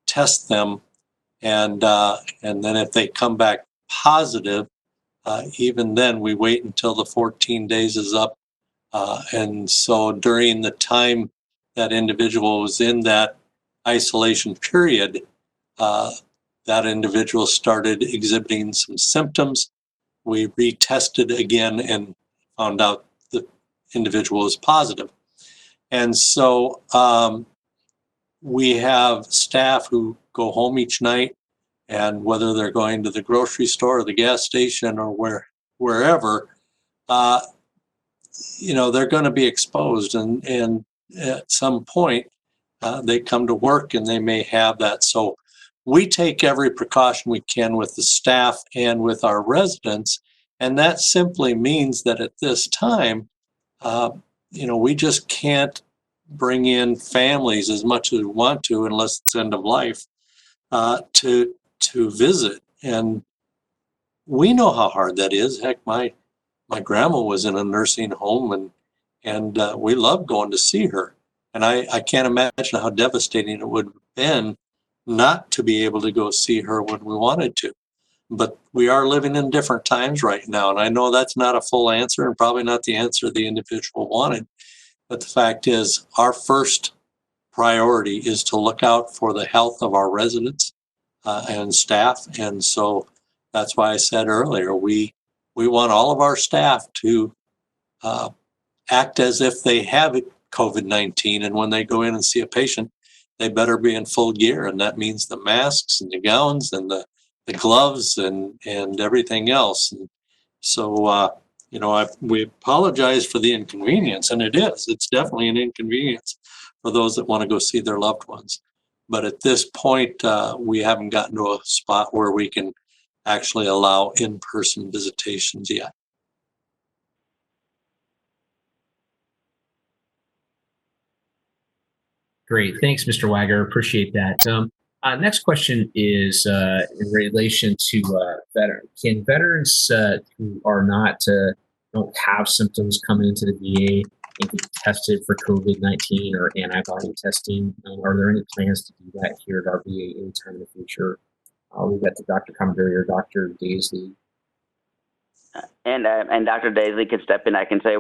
test them, and then if they come back positive, even then we wait until the 14 days is up. And so during the time that individual was in that isolation period, that individual started exhibiting some symptoms. We retested again and found out the individual is positive. And so we have staff who go home each night, and whether they're going to the grocery store or the gas station or wherever, they're going to be exposed, and at some point they come to work and they may have that. So we take every precaution we can with the staff and with our residents, and that simply means that at this time, we just can't bring in families as much as we want to, unless it's end of life, to visit. And we know how hard that is. Heck, my grandma was in a nursing home, and we loved going to see her. And I can't imagine how devastating it would have been not to be able to go see her when we wanted to. But we are living in different times right now. And I know that's not a full answer, and probably not the answer the individual wanted. But the fact is, our first priority is to look out for the health of our residents and staff. And so that's why I said earlier, we want all of our staff to act as if they have COVID-19. And when they go in and see a patient, they better be in full gear. And that means the masks and the gowns and the gloves and everything else. And so, we apologize for the inconvenience, and it's definitely an inconvenience for those that want to go see their loved ones. But at this point, we haven't gotten to a spot where we can actually allow in-person visitations yet. Great. Thanks, Mr. Wagner. Appreciate that. Next question is in relation to veterans. Can veterans who are don't have symptoms come into the VA and get tested for COVID-19 or antibody testing? Are there any plans to do that here at our VA anytime in the future? We've got Dr. Commandery or Dr. Daisley. And Dr. Daisley could step in. I can say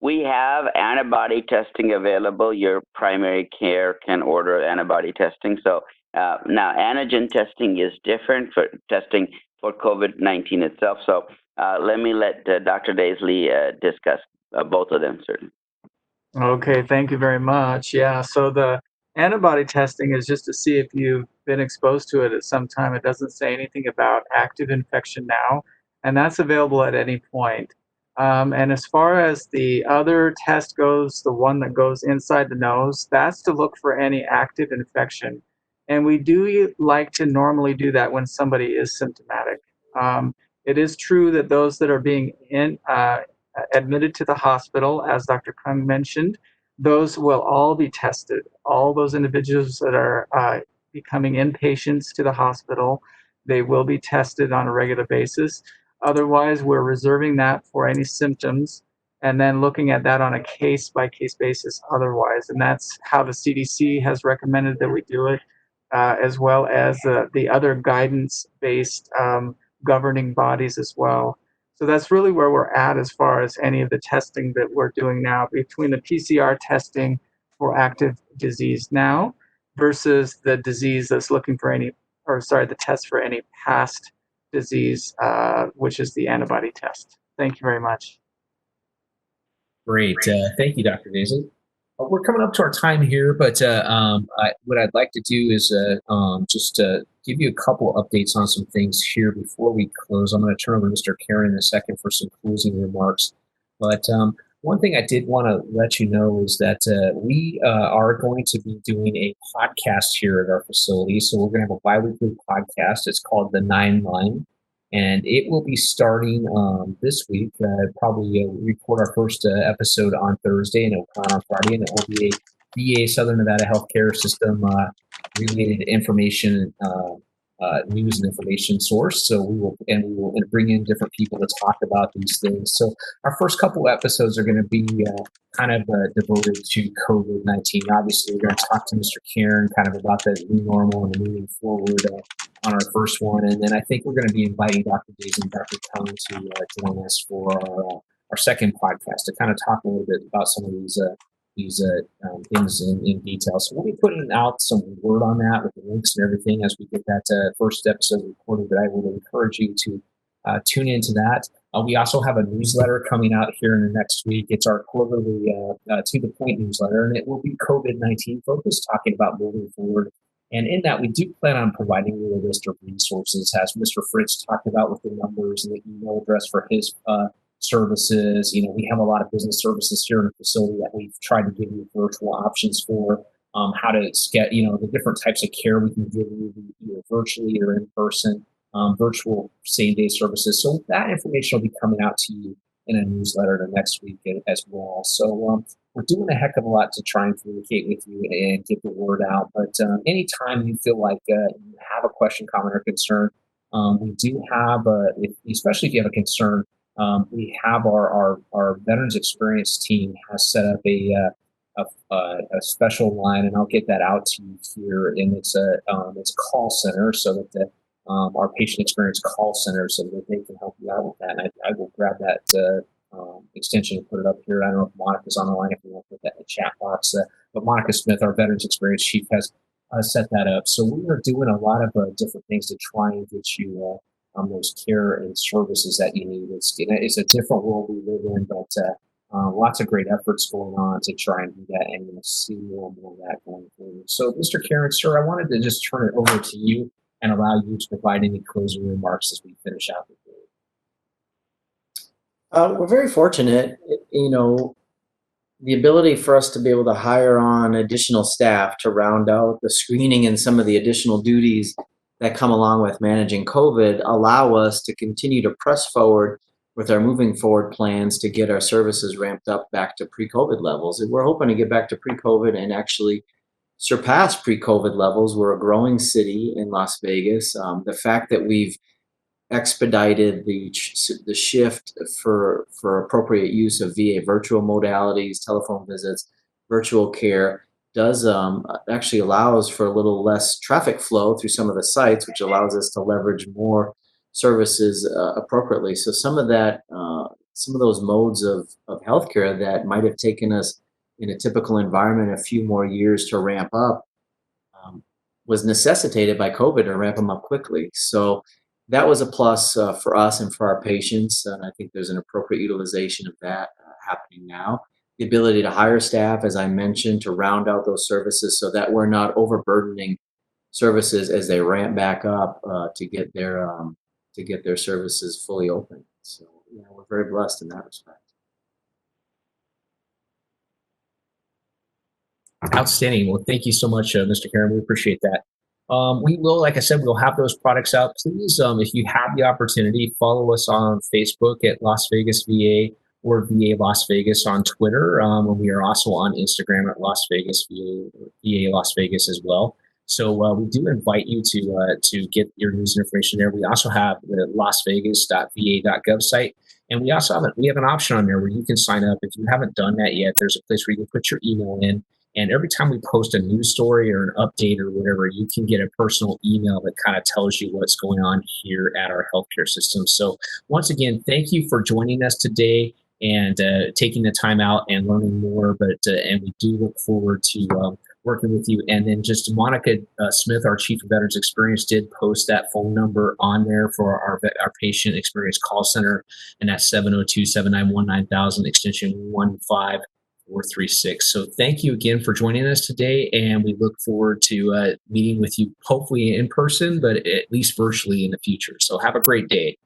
we have antibody testing available. Your primary care can order antibody testing. So now antigen testing is different for testing for COVID-19 itself. So let Dr. Daisley discuss both of them, certainly. Okay, thank you very much. Yeah, so the antibody testing is just to see if you've been exposed to it at some time. It doesn't say anything about active infection now, and that's available at any point. And as far as the other test goes, the one that goes inside the nose, that's to look for any active infection. And we do like to normally do that when somebody is symptomatic. It is true that those that are being admitted to the hospital, as Dr. Kung mentioned, those will all be tested. All those individuals that are becoming inpatients to the hospital, they will be tested on a regular basis. Otherwise, we're reserving that for any symptoms and then looking at that on a case-by-case basis otherwise. And that's how the CDC has recommended that we do it, as well as the other guidance-based governing bodies as well. So that's really where we're at as far as any of the testing that we're doing now, between the PCR testing for active disease now versus the disease that's looking for any, or sorry, the test for any past disease, which is the antibody test. Thank you very much. Great. Thank you, Dr. Daisley. We're coming up to our time here, but what I'd like to do is just give you a couple updates on some things here before we close. I'm going to turn over to Mr. Karen in a second for some closing remarks. But one thing I did want to let you know is that we are going to be doing a podcast here at our facility. So we're going to have a bi-weekly podcast. It's called The 9 Line. And it will be starting this week. Probably record our first episode on Thursday, and it'll come out on Friday. And it will be a VA Southern Nevada Healthcare System related information, news and information source. So we will bring in different people to talk about these things. So our first couple episodes are going to be kind of devoted to COVID-19. Obviously, we're going to talk to Mr. Karen kind of about the new normal and moving forward on our first one. And then I think we're going to be inviting Dr. Daisy and Dr. Kung to join us for our second podcast to kind of talk a little bit about some of these things in detail. So we'll be putting out some word on that with the links and everything as we get that first episode recorded. But I would encourage you to tune into that. We also have a newsletter coming out here in the next week. It's our quarterly to the point newsletter, and it will be COVID-19 focused, talking about moving forward. And in that, we do plan on providing you a list of resources, as Mr. Fritz talked about, with the numbers and the email address for his services. You know, we have a lot of business services here in the facility that we've tried to give you virtual options for, how to get, the different types of care we can give you, either virtually or in person, virtual same-day services. So that information will be coming out to you in a newsletter the next week as well. So we're doing a heck of a lot to try and communicate with you and get the word out. But anytime you feel like you have a question, comment, or concern, we do have, especially if you have a concern, we have our Veterans Experience team has set up a special line, and I'll get that out to you here. And it's a call center, so that our patient experience call center, so that they can help you out with that. And I will grab that extension and put it up here. I don't know if Monica's on the line, if you want to put that in the chat box. But Monica Smith, our Veterans Experience Chief, has set that up. So we are doing a lot of different things to try and get you those care and services that you need. It's a different world we live in, but lots of great efforts going on to try and do that, and you'll see more and more of that going forward. So, Mr. Karen, sir, I wanted to just turn it over to you and allow you to provide any closing remarks as we finish out the day. We're very fortunate, the ability for us to be able to hire on additional staff to round out the screening and some of the additional duties that come along with managing COVID allow us to continue to press forward with our moving forward plans to get our services ramped up back to pre-COVID levels. And we're hoping to get back to pre-COVID and actually surpass pre-COVID levels. We're a growing city in Las Vegas. The fact that we've expedited the shift for appropriate use of VA virtual modalities, telephone visits, virtual care, does actually allows for a little less traffic flow through some of the sites, which allows us to leverage more services appropriately. So some of those modes of healthcare that might have taken us in a typical environment a few more years to ramp up was necessitated by COVID to ramp them up quickly. So that was a plus for us and for our patients, and I think there's an appropriate utilization of that happening now. The ability to hire staff, as I mentioned, to round out those services so that we're not overburdening services as they ramp back up to get their services fully open. So we're very blessed in that respect. Outstanding. Well, thank you so much, Mr. Karen. We appreciate that. We will, like I said, we'll have those products out. Please, if you have the opportunity, follow us on Facebook at Las Vegas VA. or VA Las Vegas on Twitter. And we are also on Instagram at Las Vegas VA Las Vegas as well. So we do invite you to get your news and information there. We also have the lasvegas.va.gov site, and we also have an option on there where you can sign up. If you haven't done that yet, there's a place where you can put your email in, and every time we post a news story or an update or whatever, you can get a personal email that kind of tells you what's going on here at our healthcare system. So once again, thank you for joining us today and taking the time out and learning more. And we do look forward to working with you. And then just Monica Smith, our Chief of Veterans Experience, did post that phone number on there for our patient experience call center, and that's 702-791-9000 extension 15436. So thank you again for joining us today, and we look forward to meeting with you, hopefully in person, but at least virtually in the future. So have a great day.